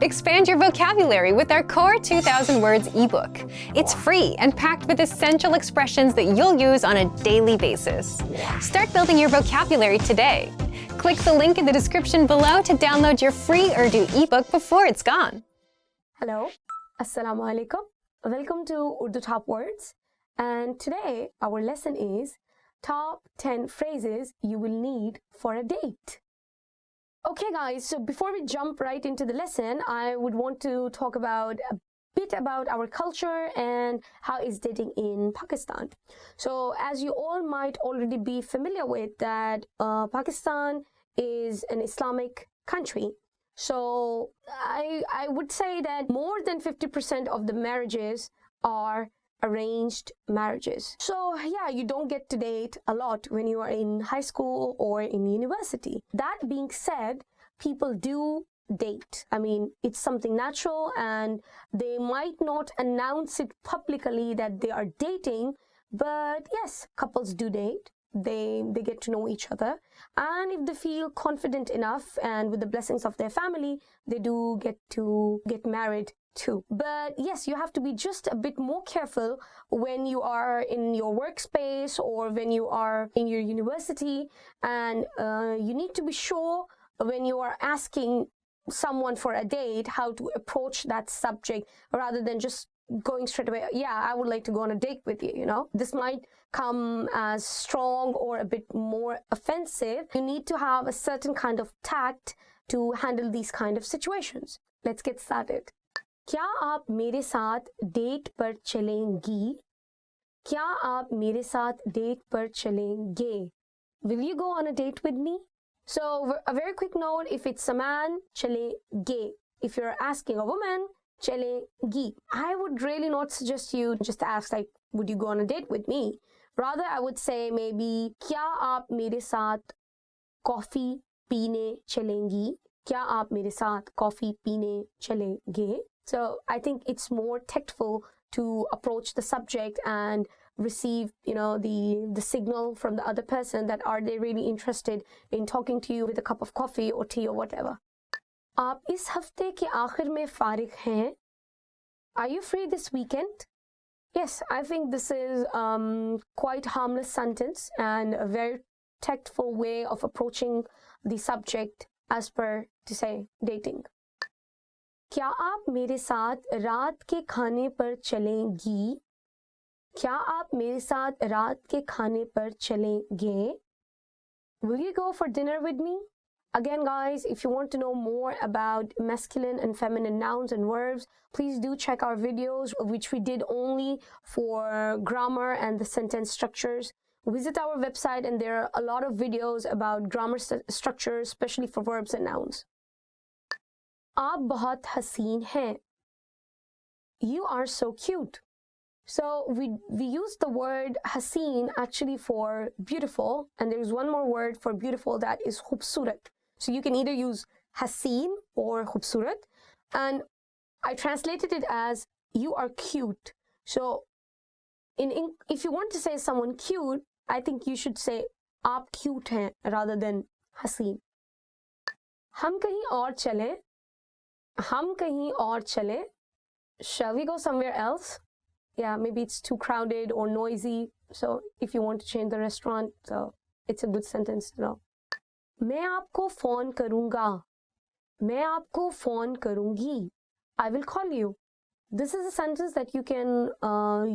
Expand your vocabulary with our Core 2000 Words ebook. It's free and packed with essential expressions that you'll use on a daily basis. Start building your vocabulary today. Click the link in the description below to download your free Urdu ebook before it's gone. Hello, Assalamu alaikum. Welcome to Urdu Top Words. And today our lesson is Top 10 Phrases You Will Need for a Date. Okay guys, so before we jump right into the lesson, I would want to talk about a bit about our culture and how is dating in Pakistan. So as you all might already be familiar with that Pakistan is an Islamic country. So I would say that more than 50% of the marriages are arranged marriages. So yeah, you don't get to date a lot when you are in high school or in university. That being said, people do date. I mean, it's something natural and they might not announce it publicly that they are dating, but yes, couples do date. They get to know each other, and if they feel confident enough and with the blessings of their family, they do get married too. But yes, you have to be just a bit more careful when you are in your workspace or when you are in your university, and you need to be sure when you are asking someone for a date how to approach that subject rather than just going straight away, yeah, I would like to go on a date with you, This might come as strong or a bit more offensive. You need to have a certain kind of tact to handle these kind of situations. Let's get started. क्या आप मेरे साथ date पर चलेंगी? क्या आप मेरे साथ डेट पर चलेंगे? Will you go on a date with me? So a very quick note, if it's a man, चलेंगे. If you're asking a woman, चलेंगी. I would really not suggest you just ask like, would you go on a date with me? Rather, I would say maybe, क्या आप मेरे साथ coffee पीने चलेंगी? क्या आप मेरे साथ कॉफी पीने चलेंगे? So I think it's more tactful to approach the subject and receive, the signal from the other person that are they really interested in talking to you with a cup of coffee or tea or whatever. आप इस हफ्ते के आखिर में फारिग हैं? Are you free this weekend? Yes, I think this is quite harmless sentence and a very tactful way of approaching the subject as per to say dating. क्या आप मेरे साथ रात के खाने पर चलेंगी? क्या आप मेरे साथ रात के खाने पर चलेंगे? Will you go for dinner with me? Again, guys, if you want to know more about masculine and feminine nouns and verbs, please do check our videos, which we did only for grammar and the sentence structures. Visit our website and there are a lot of videos about grammar structures, especially for verbs and nouns. आप बहुत हसीन हैं. You are so cute. So we use the word haseen actually for beautiful, and there's one more word for beautiful that is khubsurat. So you can either use haseen or khubsurat, and I translated it as you are cute. So if you want to say someone cute, I think you should say आप cute हैं rather than haseen. हम कहीं और चलें. हम कहीं और चले. Shall we go somewhere else? Yeah, maybe it's too crowded or noisy. So if you want to change the restaurant, so it's a good sentence to know. मैं आपको फोन करूँगा. मैं आपको फोन करूँगी. I will call you. This is a sentence that you can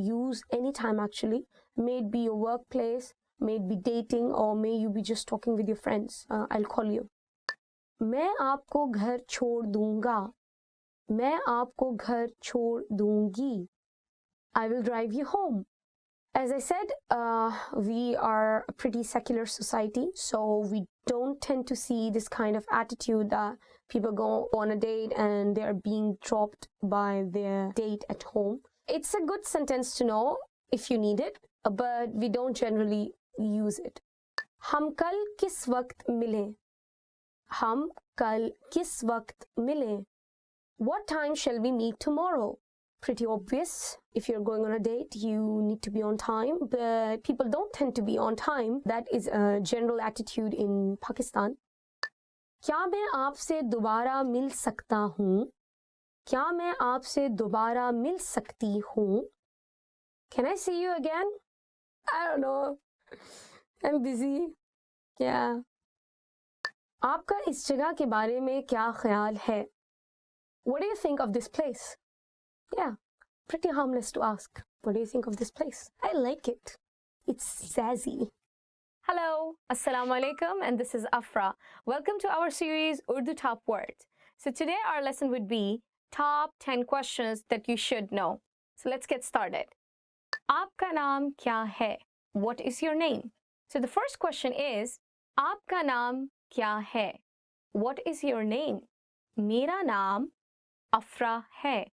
use anytime actually. May it be your workplace, may it be dating, or may you be just talking with your friends. I'll call you. मैं आपको घर छोड़ दूँगा. मैं आपको घर छोड़ दूँगी. I will drive you home. As I said, we are a pretty secular society, so we don't tend to see this kind of attitude that people go on a date and they are being dropped by their date at home. It's a good sentence to know if you need it, but we don't generally use it. हम कल किस वक्त मिलें? हम कल किस वक्त मिलें? What time shall we meet tomorrow? Pretty obvious. If you're going on a date, you need to be on time, but people don't tend to be on time. That is a general attitude in Pakistan. क्या मैं आपसे दोबारा मिल सकता हूँ? क्या मैं आपसे दोबारा मिल सकती हूँ? Can I see you again? I don't know. I'm busy. Yeah. आपका इस जगह के बारे में क्या ख्याल है? What do you think of this place? Yeah, pretty harmless to ask. What do you think of this place? I like it. It's zazzy. Hello, Assalamu alaikum, and this is Afra. Welcome to our series Urdu Top Words. So today our lesson would be top 10 questions that you should know. So let's get started. Aapka naam kya hai? What is your name? So the first question is, Aapka naam kya hai? What is your name? Mera naam Afra hai.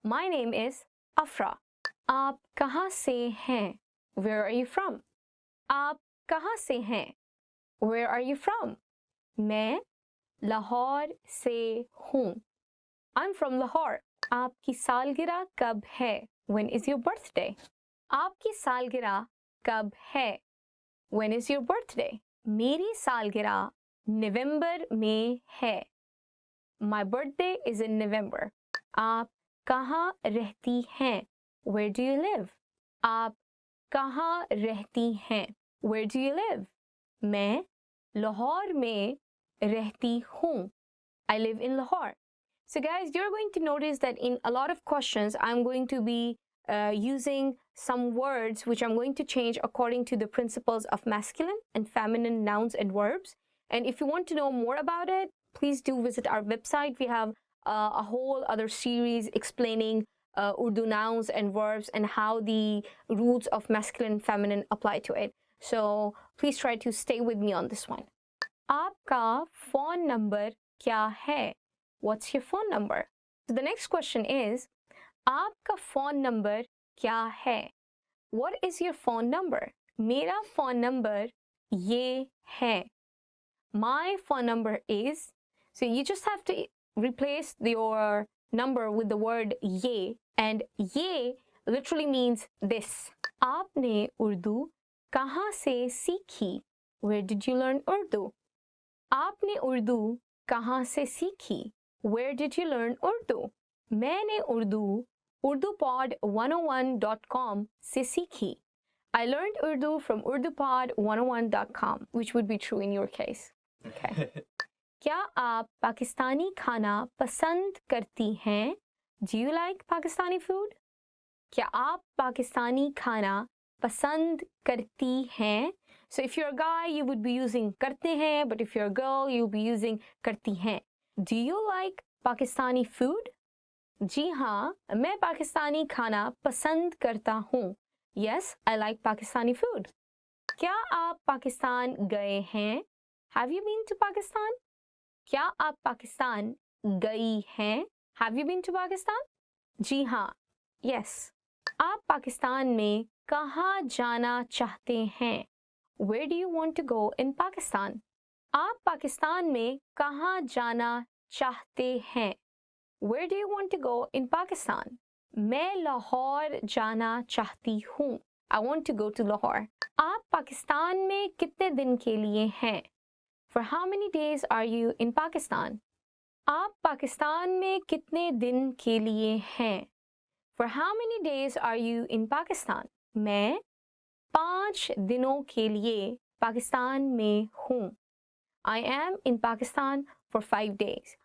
My name is Afra. Aap kahan se hain? Where are you from? Aap kahan se hain? Where are you from? मैं लाहौर से हूँ. I'm from Lahore. आपकी सालगिरह कब है? When is your birthday? आपकी सालगिरह कब है? When is your birthday? मेरी सालगिरह नवंबर में है. My birthday is in November. आप कहाँ रहती हैं? Where do you live? आप कहाँ रहती हैं? Where do you live? मैं लाहौर में रहती हूँ. I live in Lahore. So guys, you're going to notice that in a lot of questions, I'm going to be using some words which I'm going to change according to the principles of masculine and feminine nouns and verbs. And if you want to know more about it, please do visit our website. We have a whole other series explaining Urdu nouns and verbs and how the rules of masculine and feminine apply to it. So please try to stay with me on this one. आपका phone number क्या है? What's your phone number? So the next question is, आपका phone number क्या है? What is your phone number? मेरा phone number ये है. My phone number is, so you just have to replace your number with the word ये, and ये literally means this. आपने उर्दू कहाँ से सीखी? Where did you learn Urdu? आपने उर्दू कहाँ से सीखी? Where did you learn Urdu? मैंने उर्दू urdupod101.com से सीखी. I learned Urdu from urdupod101.com, which would be true in your case. Okay. क्या आप पाकिस्तानी खाना पसंद करती हैं? Do you like Pakistani food? क्या आप पाकिस्तानी खाना पसंद करती हैं? So if you're a guy, you would be using करते हैं, but if you're a girl, you'll be using करती हैं. Do you like Pakistani food? जी हाँ, मैं पाकिस्तानी खाना पसंद करता हूँ. Yes, I like Pakistani food. क्या आप पाकिस्तान गए हैं? Have you been to Pakistan? क्या आप पाकिस्तान गई हैं? Have you been to Pakistan? जी हाँ. Yes. आप पाकिस्तान में कहाँ जाना चाहते हैं? Where do you want to go in Pakistan? आप पाकिस्तान में कहाँ जाना चाहते हैं? Where do you want to go in Pakistan? मैं लाहौर जाना चाहती हूँ. I want to go to Lahore. आप पाकिस्तान में कितने दिन के लिए हैं? For how many days are you in Pakistan? आप पाकिस्तान में कितने दिन के लिए हैं? For how many days are you in Pakistan? मैं 5 दिनों के लिए पाकिस्तान में हूँ. I am in Pakistan for 5 days.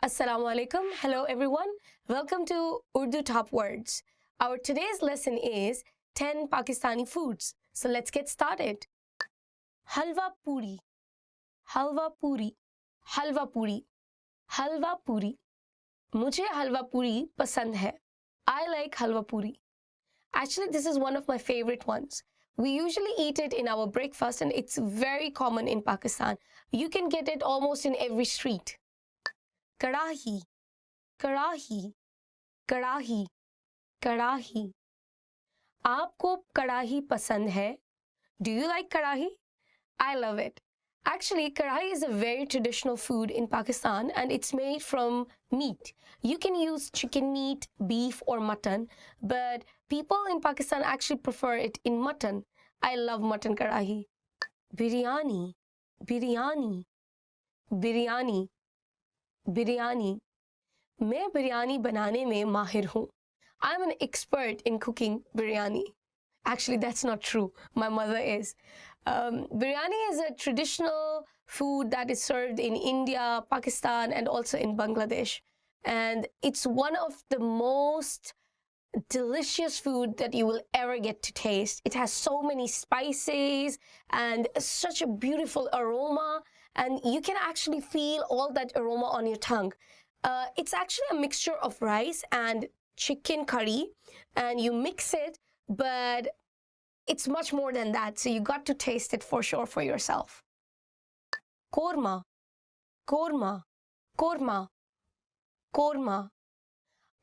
Assalamu alaikum. Hello everyone. Welcome to Urdu Top Words. Our today's lesson is 10 Pakistani foods. So let's get started. Halwa puri. Halwa puri. Halwa puri. Halwa puri. मुझे हलवा पूरी पसंद है. I like halwa puri. Actually, this is one of my favorite ones. We usually eat it in our breakfast and it's very common in Pakistan. You can get it almost in every street. Karahi. Karahi. Karahi. Karahi. आपको कड़ाही पसंद है? Do you like karahi? I love it. Actually, karahi is a very traditional food in Pakistan and it's made from meat. You can use chicken meat, beef or mutton, but people in Pakistan actually prefer it in mutton. I love mutton karahi. Biryani, biryani, biryani, biryani. मैं बिरयानी बनाने में माहिर हूँ. I'm an expert in cooking biryani. Actually, that's not true. My mother is. Biryani is a traditional food that is served in India, Pakistan, and also in Bangladesh. And it's one of the most delicious food that you will ever get to taste. It has so many spices and such a beautiful aroma, and you can actually feel all that aroma on your tongue. It's actually a mixture of rice and chicken curry, and you mix it, but it's much more than that. So you got to taste it for sure for yourself. Korma, korma, korma, korma.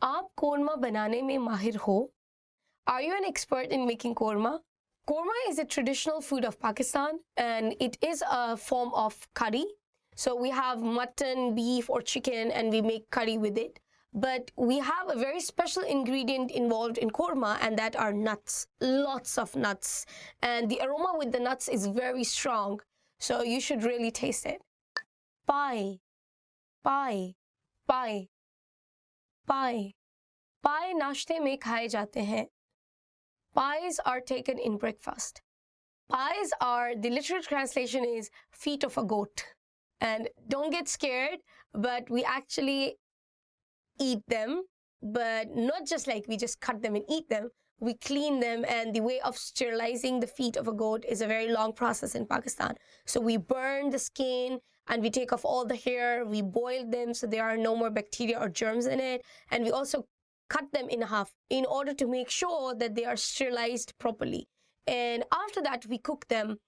आप कोरमा बनाने में माहिर हो? Are you an expert in making korma? Korma is a traditional food of Pakistan, and it is a form of curry. So we have mutton, beef, or chicken, and we make curry with it. But we have a very special ingredient involved in korma, and that are nuts. Lots of nuts. And the aroma with the nuts is very strong. So you should really taste it. Pie, pie, pie, pie. Pie नाश्ते में खाए जाते हैं. Pies are taken in breakfast. Pies are, the literal translation is feet of a goat. And don't get scared, but we actually eat them, but not just like we just cut them and eat them. We clean them, and the way of sterilizing the feet of a goat is a very long process in Pakistan. So we burn the skin and we take off all the hair, we boil them so there are no more bacteria or germs in it, and we also cut them in half in order to make sure that they are sterilized properly. And after that, we cook them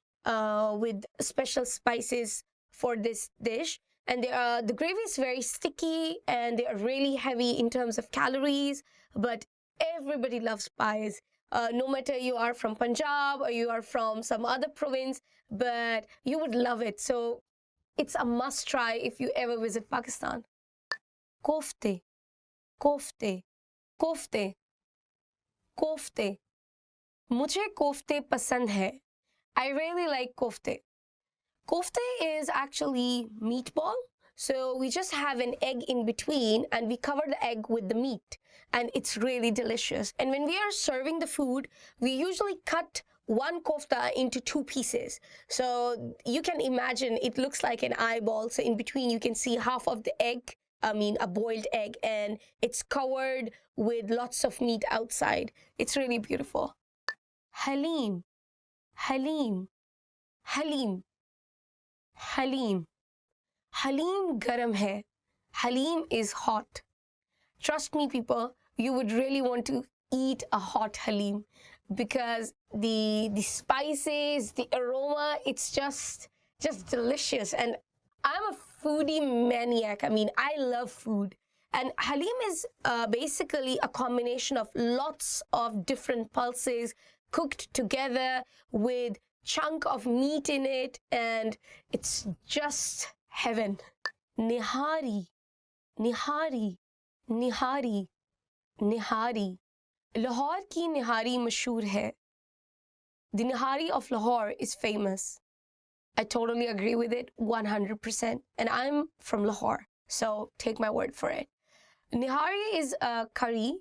with special spices for this dish. And the gravy is very sticky, and they are really heavy in terms of calories, but everybody loves pies. No matter you are from Punjab or you are from some other province, but you would love it. So it's a must try if you ever visit Pakistan. Kofte, kofte, kofte, kofte. मुझे कोफ्ते पसंद है. I really like kofte. Kofte is actually meatball. So we just have an egg in between, and we cover the egg with the meat, and it's really delicious. And when we are serving the food, we usually cut one kofta into two pieces. So you can imagine it looks like an eyeball. So in between you can see half of the egg, a boiled egg, and it's covered with lots of meat outside. It's really beautiful. Halim, halim, halim, halim. Halim garam hai. Halim is hot. Trust me, people, you would really want to eat a hot halim because the spices, the aroma, it's just delicious. And I'm a foodie maniac. I love food. And halim is basically a combination of lots of different pulses cooked together with chunk of meat in it, and it's just heaven. Nihari, nihari, nihari, nihari. Lahore ki nihari mashhoor hai. The nihari of Lahore is famous. I totally agree with it 100%. And I'm from Lahore, so take my word for it. Nihari is a curry,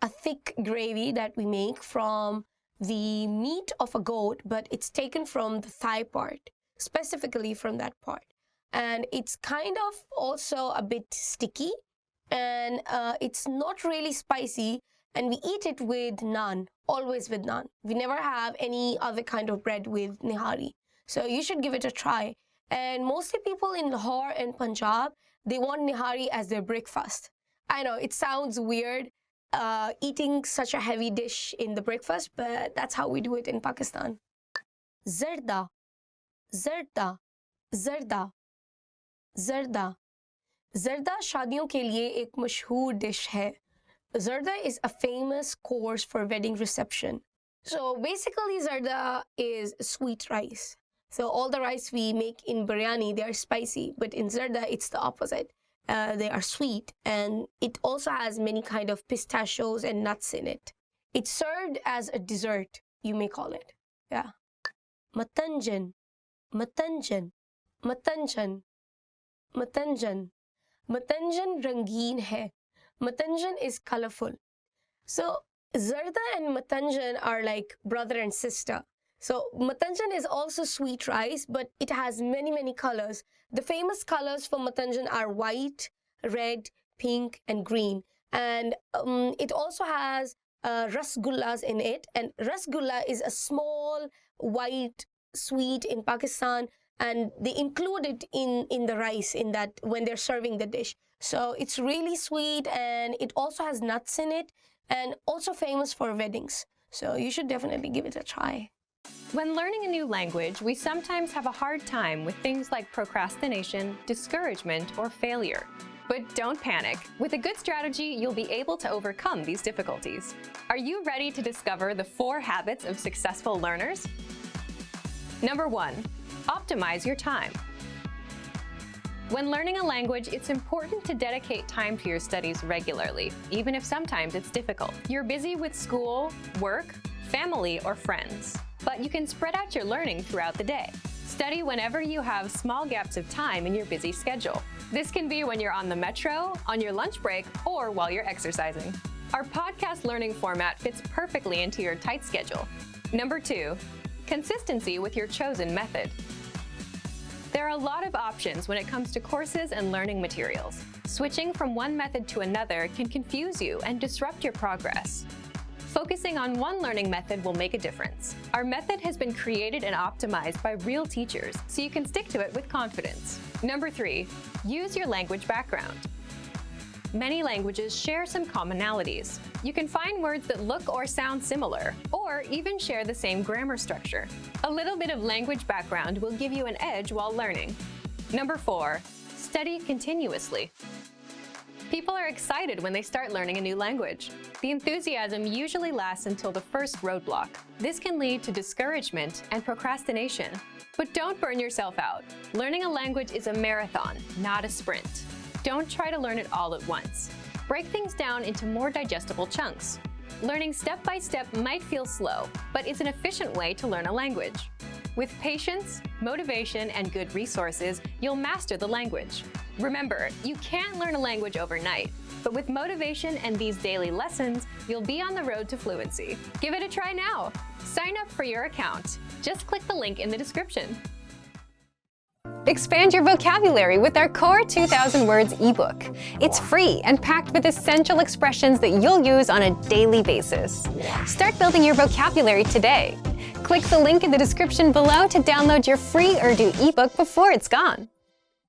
a thick gravy that we make from the meat of a goat, but it's taken from the thigh part, specifically from that part. And it's kind of also a bit sticky, and it's not really spicy, and we eat it with naan, always with naan. We never have any other kind of bread with nihari. So you should give it a try. And mostly people in Lahore and Punjab, they want nihari as their breakfast. I know, it sounds weird, eating such a heavy dish in the breakfast, but that's how we do it in Pakistan. Zarda, zarda, zarda, zarda. Zarda शादियों के लिए एक मशहूर dish है. Zarda is a famous course for wedding reception. So basically zarda is sweet rice. So all the rice we make in biryani, they are spicy, but in zarda it's the opposite. They are sweet, and it also has many kind of pistachios and nuts in it. It's served as a dessert, you may call it. Yeah. Matanjan, matanjan, matanjan, matanjan. Matanjan rangeen hai. Matanjan is colorful. So Zarda and Matanjan are like brother and sister. So Matanjan is also sweet rice, but it has many colors. The famous colors for Matanjan are white, red, pink, and green. And it also has rasgullas in it. And rasgulla is a small white sweet in Pakistan, and they include it in the rice in that when they're serving the dish. So it's really sweet, and it also has nuts in it, and also famous for weddings. So you should definitely give it a try. When learning a new language, we sometimes have a hard time with things like procrastination, discouragement, or failure. But don't panic. With a good strategy, you'll be able to overcome these difficulties. Are you ready to discover the 4 habits of successful learners? Number 1, optimize your time. When learning a language, it's important to dedicate time to your studies regularly, even if sometimes it's difficult. You're busy with school, work, family, or friends, but you can spread out your learning throughout the day. Study whenever you have small gaps of time in your busy schedule. This can be when you're on the metro, on your lunch break, or while you're exercising. Our podcast learning format fits perfectly into your tight schedule. Number 2, consistency with your chosen method. There are a lot of options when it comes to courses and learning materials. Switching from one method to another can confuse you and disrupt your progress. Focusing on one learning method will make a difference. Our method has been created and optimized by real teachers, so you can stick to it with confidence. Number 3, use your language background. Many languages share some commonalities. You can find words that look or sound similar, or even share the same grammar structure. A little bit of language background will give you an edge while learning. Number 4, study continuously. People are excited when they start learning a new language. The enthusiasm usually lasts until the first roadblock. This can lead to discouragement and procrastination. But don't burn yourself out. Learning a language is a marathon, not a sprint. Don't try to learn it all at once. Break things down into more digestible chunks. Learning step by step might feel slow, but it's an efficient way to learn a language. With patience, motivation, and good resources, you'll master the language. Remember, you can't learn a language overnight, but with motivation and these daily lessons, you'll be on the road to fluency. Give it a try now. Sign up for your account. Just click the link in the description. Expand your vocabulary with our Core 2000 Words ebook. It's free and packed with essential expressions that you'll use on a daily basis. Start building your vocabulary today. Click the link in the description below to download your free Urdu ebook before it's gone.